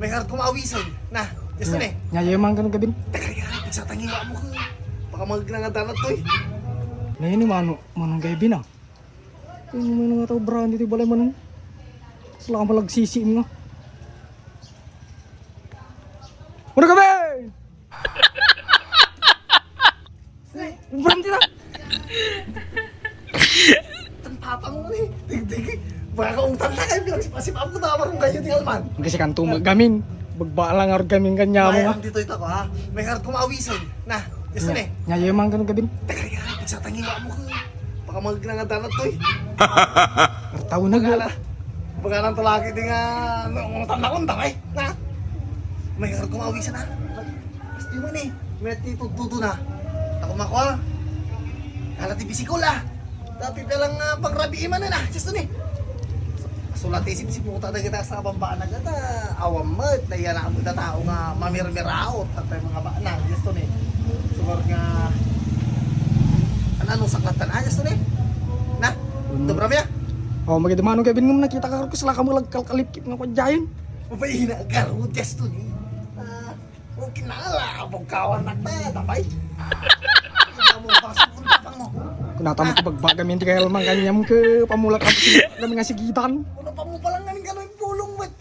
May harap kumawisan. Na, just na eh. Nyayaman ka ng gabin. Teka, sa tangiwa mo ka. Baka magnangadanat to eh. Ngayon manong gabin ah. Yung may nga tao brand dito balay manong. Sala ka malagsisi mo nga. Muna gabin! Brand dito! Tanpapang mo eh. Tig-tig. Baka kaungtan na kayo. Pinagsipasipap ko na marong kayo di Alman. Kasi kanto magamin. Bagba lang ar gamin kanya mo nga. Mayroon dito ito ko ha. May harap kumawisan. Na, just na eh. Nyayaman ka ng gabin. Teka, sa tangiwa mo ka. Baka magnangadanat to eh. Tao na Baka go. na. Baka nang talaki di nga. Nungtan na kong damay. Na. May harap kumawisan ha. Pasti mo eh. May titututo na. Ako makuha. Kala ti bisikol ah. Tapi palang pangrabi man na. Just na eh. Sulat isip si puta na kita sa bambaan na gata. Awam mat. Naya na mo na tao nga mamirmiraot. At mga bana. Just na eh. Sumar nga. Ano saklatan aja just na eh. Na. Ito brami ah. Oh, magidamano gabin mo nakita ka ko sila ka mo lagkalkalipkip ng kwadyayan. Mabahina garo just to ni. Okay na la. Abog kawan na ta. Tapay. Mo pasok kung tapang mo. Kunata mo kabagba gamin ti kaya lamang kanyam ke pamulak ka kami nga sigitan. Ano pa mo palang namin gano'y pulong mat.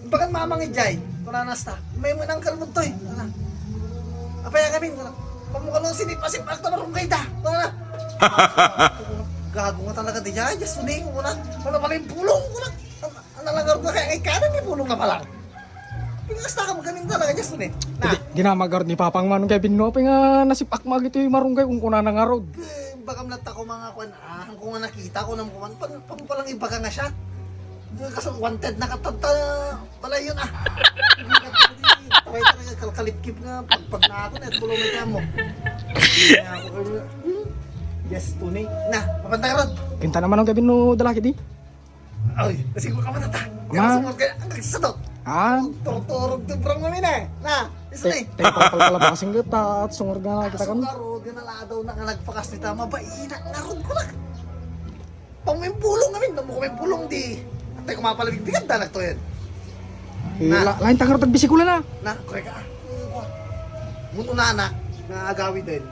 Bakan mamang ijay. Kunanas ta. May manang kalmot to eh. Ano? Apaya kami. Pamukalong sinipasip-ak na marong kayo ta. Ano? Gago nga talaga di jay. Just tuning ko na. Ano pala yung pulong ko na. Ano lang ko kaya kanan may pulong na pala. Pinagasta ka magaling talaga just tuning. Na. Ginamagar ni Papang Manong Kevin no, nga nasipak magito yung marunggay kung kuna na nga road. Baka mlat ako mga kwan, kung nga nakita ko ng kuman, palang iba ka na siya. Kasi wanted na katanta, pala yun ah. Taway talaga, kalkalipkip nga, pagpag na ako na, tulong na mo. Hindi na ako kayo, yes, tunay. Na, papantay ka ron. Kinta naman ang Kevin no dalaki di. Ay, kasi ko ka matata. Ma. Kaya sumot ka, ang nagsasadot. Ah, Turturog to brang namin eh. Na, isa na eh. tayo palapasing kita at sungur nga kita kan. Sungarod, ganaladaw na nga nagpakas ni Tama, baina, narod ko lang. Pang may pulong namin, namo ko may pulong di. Antay ko mapalabig-bigad dalag to yan. Lain tangar tag bisikula na. Na, kore ka. Muno na anak, nga agawi din.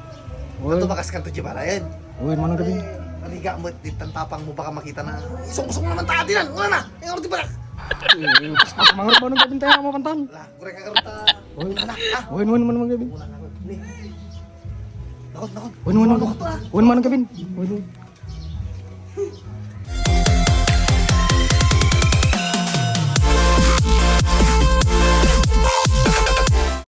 Uy, Tumakas ka to di bala yan. uy Manong Kevin. Aliga mo, ditan tapang mo baka makita na. Isong-isong naman tayo dinan, wala na. Yung di balak. Pas mangar Manong Kevin tayo mapantan. La, kore ka karon ta. Uy, Anak, uy Manong Kevin. Muna ka ron. Ni. Nakot. Uy Manong Kevin. Uy.